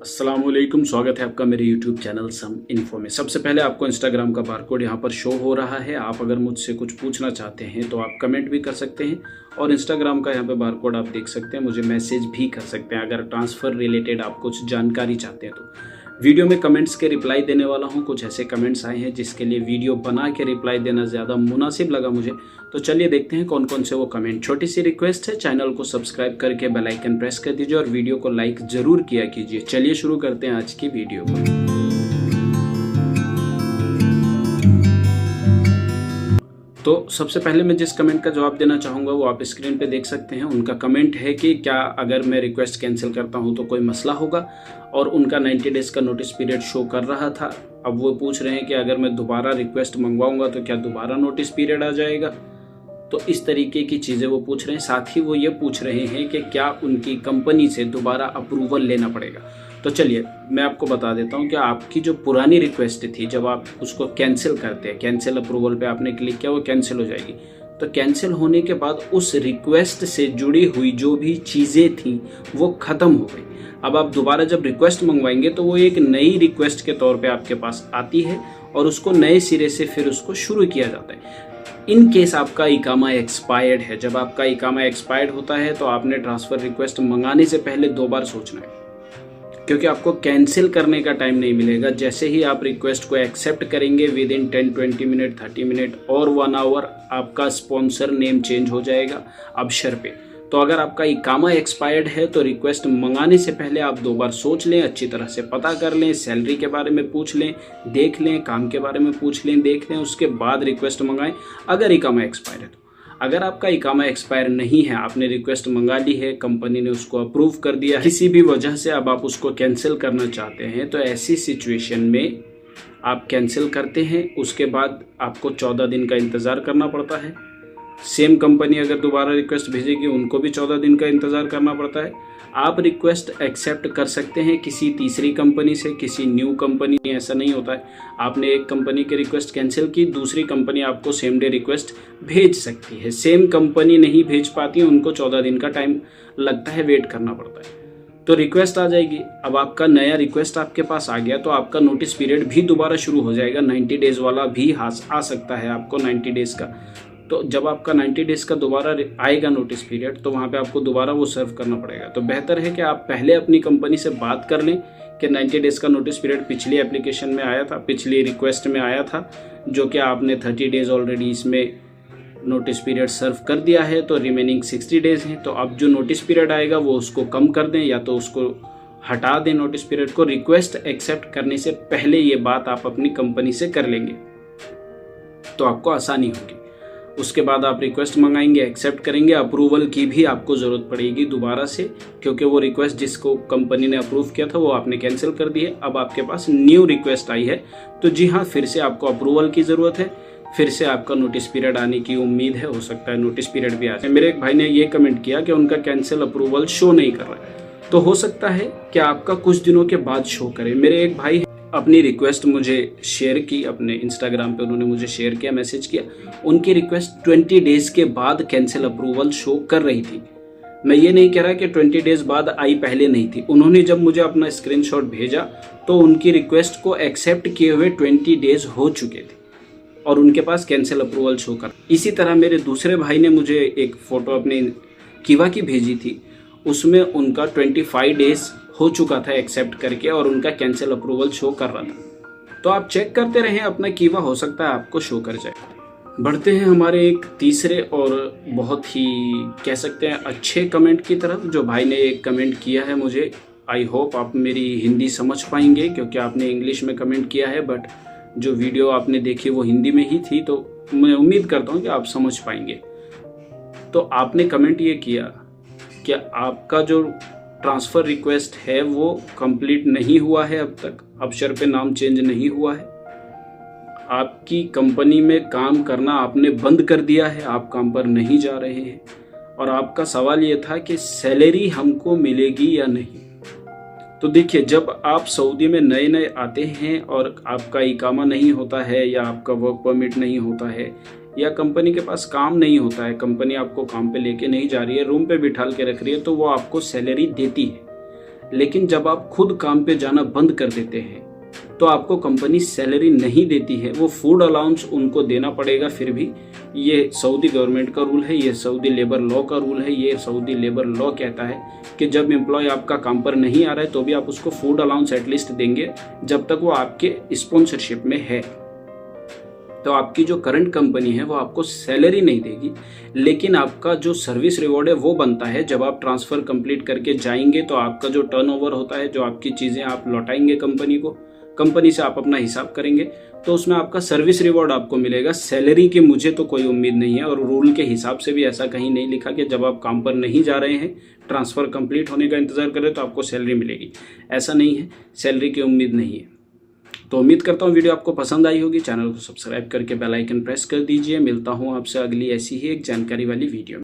अस्सलामुअलैकुम, स्वागत है आपका मेरे YouTube चैनल सम इन्फो में। सबसे पहले आपको इंस्टाग्राम का बारकोड यहाँ पर शो हो रहा है। आप अगर मुझसे कुछ पूछना चाहते हैं तो आप कमेंट भी कर सकते हैं और इंस्टाग्राम का यहाँ पे बारकोड आप देख सकते हैं, मुझे मैसेज भी कर सकते हैं अगर ट्रांसफ़र रिलेटेड आप कुछ जानकारी चाहते हैं तो। वीडियो में कमेंट्स के रिप्लाई देने वाला हूँ। कुछ ऐसे कमेंट्स आए हैं जिसके लिए वीडियो बना के रिप्लाई देना ज़्यादा मुनासिब लगा मुझे, तो चलिए देखते हैं कौन कौन से वो कमेंट। छोटी सी रिक्वेस्ट है, चैनल को सब्सक्राइब करके बेल आइकन प्रेस कर दीजिए और वीडियो को लाइक ज़रूर किया कीजिए। चलिए शुरू करते हैं आज की वीडियो को। तो सबसे पहले मैं जिस कमेंट का जवाब देना चाहूँगा वो आप स्क्रीन पे देख सकते हैं। उनका कमेंट है कि क्या अगर मैं रिक्वेस्ट कैंसिल करता हूँ तो कोई मसला होगा, और उनका 90 डेज़ का नोटिस पीरियड शो कर रहा था। अब वो पूछ रहे हैं कि अगर मैं दोबारा रिक्वेस्ट मंगवाऊँगा तो क्या दोबारा नोटिस पीरियड आ जाएगा। तो इस तरीके की चीज़ें वो पूछ रहे हैं। साथ ही वो ये पूछ रहे हैं कि क्या उनकी कंपनी से दोबारा अप्रूवल लेना पड़ेगा। तो चलिए मैं आपको बता देता हूँ कि आपकी जो पुरानी रिक्वेस्ट थी, जब आप उसको कैंसिल करते हैं, कैंसिल अप्रूवल पे आपने क्लिक किया, वो कैंसिल हो जाएगी। तो कैंसिल होने के बाद उस रिक्वेस्ट से जुड़ी हुई जो भी चीज़ें थी वो ख़त्म हो गई। अब आप दोबारा जब रिक्वेस्ट मंगवाएंगे तो वो एक नई रिक्वेस्ट के तौर पे आपके पास आती है और उसको नए सिरे से फिर उसको शुरू किया जाता है। इन केस आपका इकामा एक्सपायर्ड है, जब आपका इकामा एक्सपायर्ड होता है तो आपने ट्रांसफ़र रिक्वेस्ट मंगाने से पहले 2 बार सोचना है, क्योंकि आपको कैंसिल करने का टाइम नहीं मिलेगा। जैसे ही आप रिक्वेस्ट को एक्सेप्ट करेंगे विद इन 10-20 मिनट, 30 मिनट और 1 आवर आपका स्पॉन्सर नेम चेंज हो जाएगा अबशर पे। तो अगर आपका इकामा एक्सपायर्ड है तो रिक्वेस्ट मंगाने से पहले आप 2 बार सोच लें, अच्छी तरह से पता कर लें, सैलरी के बारे में पूछ लें, देख लें, काम के बारे में पूछ लें, देख लें, उसके बाद रिक्वेस्ट मंगाएं अगर इकामा एक्सपायर है तो। अगर आपका इकामा एक्सपायर नहीं है, आपने रिक्वेस्ट मंगा ली है, कंपनी ने उसको अप्रूव कर दिया है, किसी भी वजह से अब आप उसको कैंसिल करना चाहते हैं, तो ऐसी सिचुएशन में आप कैंसिल करते हैं। उसके बाद आपको 14 दिन का इंतज़ार करना पड़ता है। सेम कंपनी अगर दोबारा रिक्वेस्ट भेजेगी उनको भी 14 दिन का इंतज़ार करना पड़ता है। आप रिक्वेस्ट एक्सेप्ट कर सकते हैं किसी तीसरी कंपनी से, किसी न्यू कंपनी, ऐसा नहीं होता है। आपने एक कंपनी की रिक्वेस्ट कैंसिल की, दूसरी कंपनी आपको सेम डे रिक्वेस्ट भेज सकती है। सेम कंपनी नहीं भेज पाती है, उनको 14 दिन का टाइम लगता है, वेट करना पड़ता है। तो रिक्वेस्ट आ जाएगी। अब आपका नया रिक्वेस्ट आपके पास आ गया तो आपका नोटिस पीरियड भी दोबारा शुरू हो जाएगा। 90 डेज़ वाला भी आ सकता है आपको, 90 डेज़ का। तो जब आपका 90 डेज़ का दोबारा आएगा नोटिस पीरियड, तो वहाँ पे आपको दोबारा वो सर्व करना पड़ेगा। तो बेहतर है कि आप पहले अपनी कंपनी से बात कर लें कि 90 डेज़ का नोटिस पीरियड पिछली एप्लीकेशन में आया था, पिछली रिक्वेस्ट में आया था, जो कि आपने 30 डेज़ ऑलरेडी इसमें नोटिस पीरियड सर्व कर दिया है, तो रिमेनिंग 60 डेज़ हैं। तो अब जो नोटिस पीरियड आएगा वो उसको कम कर दें या तो उसको हटा दें नोटिस पीरियड को। रिक्वेस्ट एक्सेप्ट करने से पहले ये बात आप अपनी कंपनी से कर लेंगे तो आपको आसानी होगी। उसके बाद आप रिक्वेस्ट मंगाएंगे, एक्सेप्ट करेंगे, अप्रूवल की भी आपको ज़रूरत पड़ेगी दोबारा से, क्योंकि वो रिक्वेस्ट जिसको कंपनी ने अप्रूव किया था वो आपने कैंसिल कर दी है। अब आपके पास न्यू रिक्वेस्ट आई है, तो जी हाँ, फिर से आपको अप्रूवल की ज़रूरत है, फिर से आपका नोटिस पीरियड आने की उम्मीद है। हो सकता है नोटिस पीरियड भी आ जाए। मेरे एक भाई ने ये कमेंट किया कि उनका कैंसिल अप्रूवल शो नहीं कर रहा है, तो हो सकता है कि आपका कुछ दिनों के बाद शो करे। मेरे एक भाई अपनी रिक्वेस्ट मुझे शेयर की अपने इंस्टाग्राम पे, उन्होंने मुझे शेयर किया, मैसेज किया। उनकी रिक्वेस्ट 20 डेज़ के बाद कैंसिल अप्रूवल शो कर रही थी। मैं ये नहीं कह रहा कि 20 डेज़ बाद आई, पहले नहीं थी। उन्होंने जब मुझे अपना स्क्रीनशॉट भेजा तो उनकी रिक्वेस्ट को एक्सेप्ट किए हुए 20 डेज़ हो चुके थे और उनके पास कैंसिल अप्रूवल शो कर। इसी तरह मेरे दूसरे भाई ने मुझे एक फ़ोटो अपने कीवा की भेजी थी, उसमें उनका 25 डेज़ हो चुका था एक्सेप्ट करके और उनका कैंसिल अप्रूवल शो कर रहा था। तो आप चेक करते रहें अपना कीवा, हो सकता है आपको शो कर जाए। बढ़ते हैं हमारे एक तीसरे और बहुत ही कह सकते हैं अच्छे कमेंट की तरफ। जो भाई ने एक कमेंट किया है मुझे, आई होप आप मेरी हिंदी समझ पाएंगे क्योंकि आपने इंग्लिश में कमेंट किया है, बट जो वीडियो आपने देखी वो हिंदी में ही थी, तो मैं उम्मीद करता हूँ कि आप समझ पाएंगे। तो आपने कमेंट ये किया कि आपका जो ट्रांसफ़र रिक्वेस्ट है वो कंप्लीट नहीं हुआ है, अब तक अबशर पे नाम चेंज नहीं हुआ है, आपकी कंपनी में काम करना आपने बंद कर दिया है, आप काम पर नहीं जा रहे हैं, और आपका सवाल ये था कि सैलरी हमको मिलेगी या नहीं। तो देखिए, जब आप सऊदी में नए नए आते हैं और आपका इकामा नहीं होता है या आपका वर्क परमिट नहीं होता है या कंपनी के पास काम नहीं होता है, कंपनी आपको काम पे लेके नहीं जा रही है, रूम पे बिठाल के रख रही है, तो वो आपको सैलरी देती है। लेकिन जब आप खुद काम पे जाना बंद कर देते हैं तो आपको कंपनी सैलरी नहीं देती है, वो फूड अलाउंस उनको देना पड़ेगा। फिर भी ये सऊदी गवर्नमेंट का रूल है, ये सऊदी लेबर लॉ का रूल है। ये सऊदी लेबर लॉ कहता है कि जब एम्प्लॉय आपका काम पर नहीं आ रहा है तो भी आप उसको फूड अलाउंस एटलीस्ट देंगे जब तक वो आपके स्पॉन्सरशिप में है। तो आपकी जो करंट कंपनी है वो आपको सैलरी नहीं देगी, लेकिन आपका जो सर्विस रिवॉर्ड है वो बनता है। जब आप ट्रांसफ़र कंप्लीट करके जाएंगे तो आपका जो टर्नओवर होता है, जो आपकी चीज़ें आप लौटाएंगे कंपनी को, कंपनी से आप अपना हिसाब करेंगे तो उसमें आपका सर्विस रिवॉर्ड आपको मिलेगा। सैलरी की मुझे तो कोई उम्मीद नहीं है, और रूल के हिसाब से भी ऐसा कहीं नहीं लिखा कि जब आप काम पर नहीं जा रहे हैं, ट्रांसफ़र कंप्लीट होने का इंतज़ार कर रहे हैं तो आपको सैलरी मिलेगी। ऐसा नहीं है, सैलरी की उम्मीद नहीं है। तो उम्मीद करता हूँ वीडियो आपको पसंद आई होगी। चैनल को सब्सक्राइब करके बेल आइकन प्रेस कर दीजिए। मिलता हूँ आपसे अगली ऐसी ही एक जानकारी वाली वीडियो में।